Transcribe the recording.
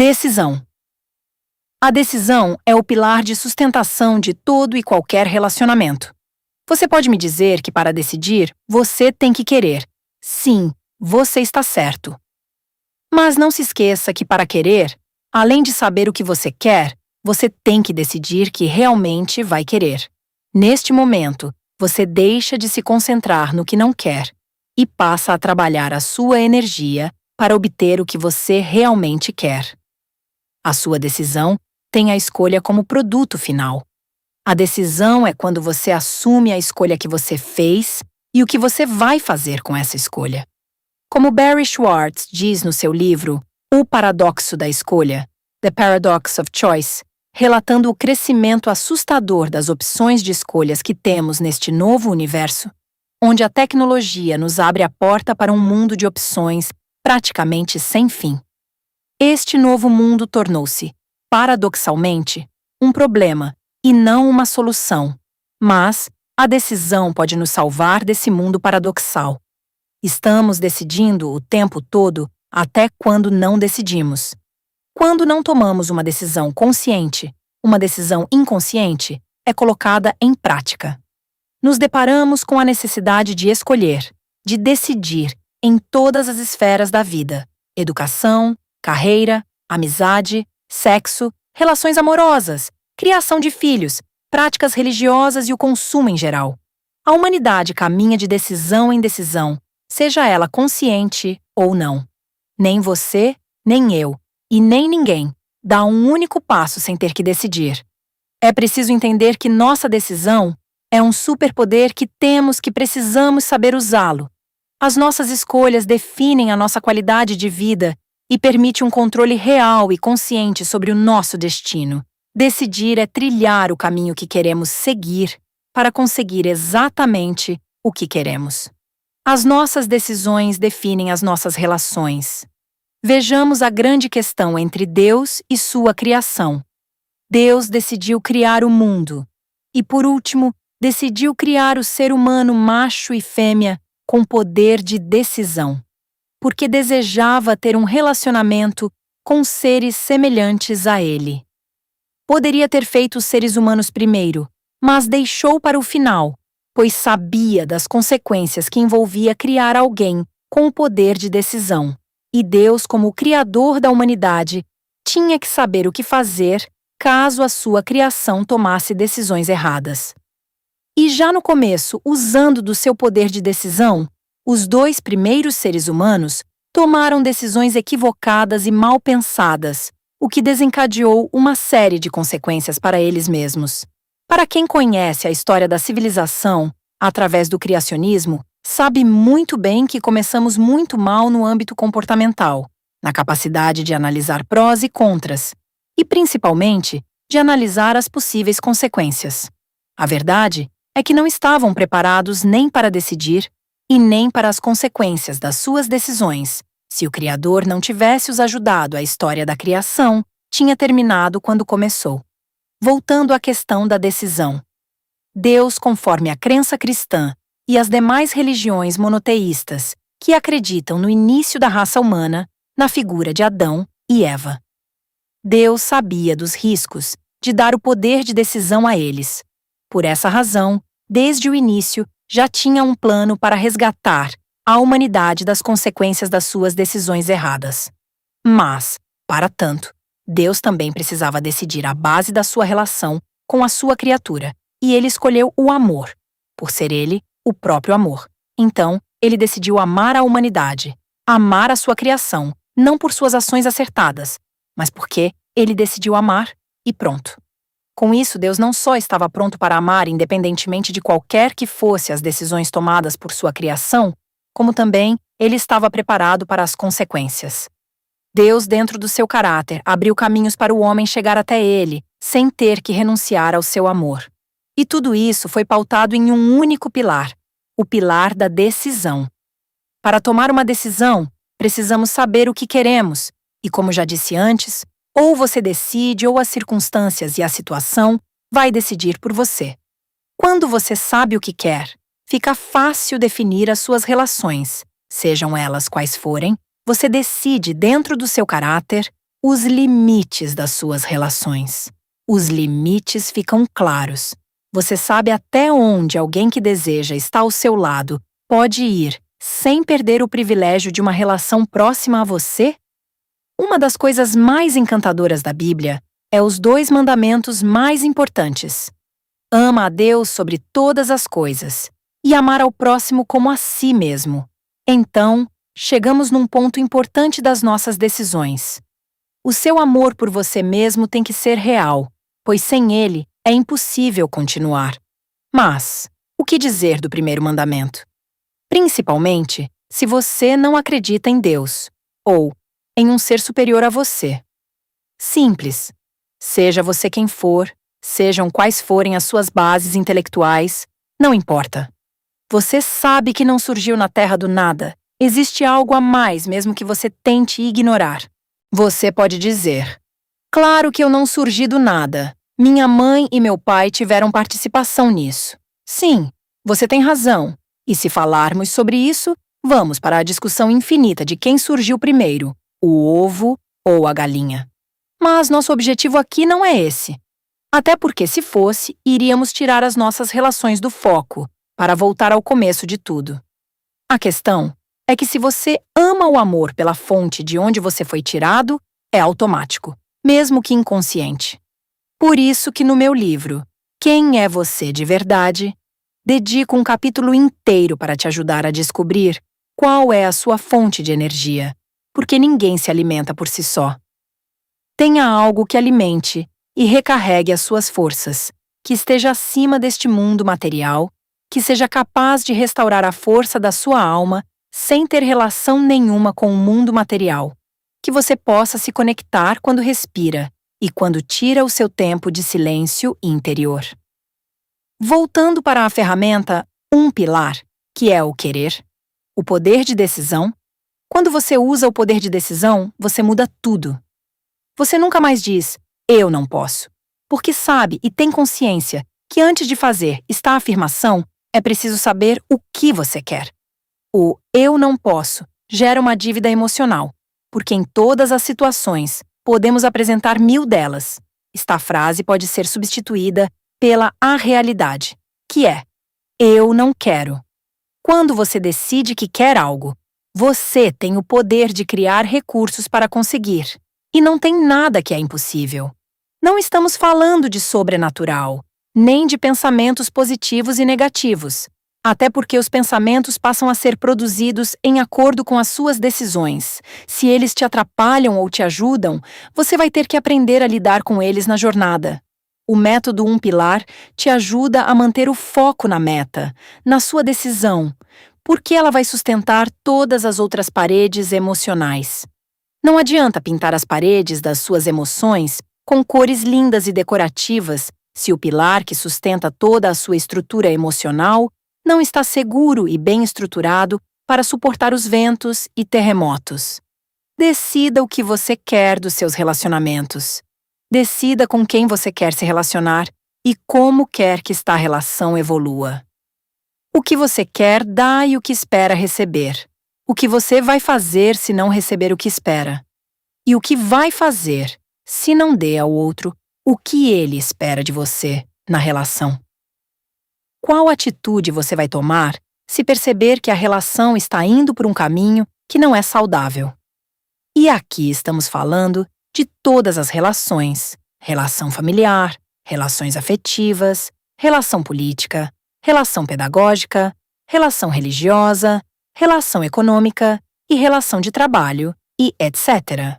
Decisão. A decisão é o pilar de sustentação de todo e qualquer relacionamento. Você pode me dizer que para decidir, você tem que querer. Sim, você está certo. Mas não se esqueça que para querer, além de saber o que você quer, você tem que decidir que realmente vai querer. Neste momento, você deixa de se concentrar no que não quer e passa a trabalhar a sua energia para obter o que você realmente quer. A sua decisão tem a escolha como produto final. A decisão é quando você assume a escolha que você fez e o que você vai fazer com essa escolha. Como Barry Schwartz diz no seu livro O Paradoxo da Escolha, The Paradox of Choice, relatando o crescimento assustador das opções de escolhas que temos neste novo universo, onde a tecnologia nos abre a porta para um mundo de opções praticamente sem fim. Este novo mundo tornou-se, paradoxalmente, um problema e não uma solução, mas a decisão pode nos salvar desse mundo paradoxal. Estamos decidindo o tempo todo até quando não decidimos. Quando não tomamos uma decisão consciente, uma decisão inconsciente é colocada em prática. Nos deparamos com a necessidade de escolher, de decidir em todas as esferas da vida: educação, carreira, amizade, sexo, relações amorosas, criação de filhos, práticas religiosas e o consumo em geral. A humanidade caminha de decisão em decisão, seja ela consciente ou não. Nem você, nem eu, e nem ninguém dá um único passo sem ter que decidir. É preciso entender que nossa decisão é um superpoder que temos que precisamos saber usá-lo. As nossas escolhas definem a nossa qualidade de vida e permite um controle real e consciente sobre o nosso destino. Decidir é trilhar o caminho que queremos seguir para conseguir exatamente o que queremos. As nossas decisões definem as nossas relações. Vejamos a grande questão entre Deus e sua criação. Deus decidiu criar o mundo e, por último, decidiu criar o ser humano macho e fêmea com poder de decisão, porque desejava ter um relacionamento com seres semelhantes a ele. Poderia ter feito os seres humanos primeiro, mas deixou para o final, pois sabia das consequências que envolvia criar alguém com o poder de decisão. E Deus, como o Criador da humanidade, tinha que saber o que fazer caso a sua criação tomasse decisões erradas. E já no começo, usando do seu poder de decisão, os dois primeiros seres humanos tomaram decisões equivocadas e mal pensadas, o que desencadeou uma série de consequências para eles mesmos. Para quem conhece a história da civilização através do criacionismo, sabe muito bem que começamos muito mal no âmbito comportamental, na capacidade de analisar prós e contras, e principalmente de analisar as possíveis consequências. A verdade é que não estavam preparados nem para decidir e nem para as consequências das suas decisões. Se o Criador não tivesse os ajudado, a história da criação tinha terminado quando começou. Voltando à questão da decisão. Deus, conforme a crença cristã e as demais religiões monoteístas que acreditam no início da raça humana, na figura de Adão e Eva. Deus sabia dos riscos de dar o poder de decisão a eles. Por essa razão, desde o início, já tinha um plano para resgatar a humanidade das consequências das suas decisões erradas. Mas, para tanto, Deus também precisava decidir a base da sua relação com a sua criatura, e ele escolheu o amor, por ser ele o próprio amor. Então, ele decidiu amar a humanidade, amar a sua criação, não por suas ações acertadas, mas porque ele decidiu amar e pronto. Com isso, Deus não só estava pronto para amar independentemente de qualquer que fosse as decisões tomadas por sua criação, como também ele estava preparado para as consequências. Deus, dentro do seu caráter, abriu caminhos para o homem chegar até ele, sem ter que renunciar ao seu amor. E tudo isso foi pautado em um único pilar, o pilar da decisão. Para tomar uma decisão, precisamos saber o que queremos, e como já disse antes, ou você decide ou as circunstâncias e a situação vai decidir por você. Quando você sabe o que quer, fica fácil definir as suas relações, sejam elas quais forem, você decide dentro do seu caráter, os limites das suas relações. Os limites ficam claros. Você sabe até onde alguém que deseja estar ao seu lado pode ir sem perder o privilégio de uma relação próxima a você? Uma das coisas mais encantadoras da Bíblia é os 2 mandamentos mais importantes. Ama a Deus sobre todas as coisas e amar ao próximo como a si mesmo. Então, chegamos num ponto importante das nossas decisões. O seu amor por você mesmo tem que ser real, pois sem ele é impossível continuar. Mas, o que dizer do primeiro mandamento? Principalmente se você não acredita em Deus ou em um ser superior a você. Simples. Seja você quem for, sejam quais forem as suas bases intelectuais, não importa. Você sabe que não surgiu na terra do nada. Existe algo a mais mesmo que você tente ignorar. Você pode dizer: claro que eu não surgi do nada. Minha mãe e meu pai tiveram participação nisso. Sim, você tem razão. E se falarmos sobre isso, vamos para a discussão infinita de quem surgiu primeiro, o ovo ou a galinha. Mas nosso objetivo aqui não é esse. Até porque, se fosse, iríamos tirar as nossas relações do foco, para voltar ao começo de tudo. A questão é que se você ama o amor pela fonte de onde você foi tirado, é automático, mesmo que inconsciente. Por isso que no meu livro, Quem é Você de Verdade, dedico um capítulo inteiro para te ajudar a descobrir qual é a sua fonte de energia, porque ninguém se alimenta por si só. Tenha algo que alimente e recarregue as suas forças, que esteja acima deste mundo material, que seja capaz de restaurar a força da sua alma sem ter relação nenhuma com o mundo material, que você possa se conectar quando respira e quando tira o seu tempo de silêncio interior. Voltando para a ferramenta Um Pilar, que é o querer, o poder de decisão, quando você usa o poder de decisão, você muda tudo. Você nunca mais diz, eu não posso, porque sabe e tem consciência que antes de fazer esta afirmação, é preciso saber o que você quer. O eu não posso gera uma dívida emocional, porque em todas as situações podemos apresentar 1000 delas. Esta frase pode ser substituída pela a realidade, que é eu não quero. Quando você decide que quer algo, você tem o poder de criar recursos para conseguir. E não tem nada que é impossível. Não estamos falando de sobrenatural, nem de pensamentos positivos e negativos, até porque os pensamentos passam a ser produzidos em acordo com as suas decisões. Se eles te atrapalham ou te ajudam, você vai ter que aprender a lidar com eles na jornada. O método Um Pilar te ajuda a manter o foco na meta, na sua decisão, porque ela vai sustentar todas as outras paredes emocionais. Não adianta pintar as paredes das suas emoções com cores lindas e decorativas se o pilar que sustenta toda a sua estrutura emocional não está seguro e bem estruturado para suportar os ventos e terremotos. Decida o que você quer dos seus relacionamentos. Decida com quem você quer se relacionar e como quer que esta relação evolua. O que você quer dá e o que espera receber. O que você vai fazer se não receber o que espera. E o que vai fazer se não dê ao outro o que ele espera de você na relação. Qual atitude você vai tomar se perceber que a relação está indo por um caminho que não é saudável? E aqui estamos falando de todas as relações: relação familiar, relações afetivas, relação política, relação pedagógica, relação religiosa, relação econômica e relação de trabalho, e etc.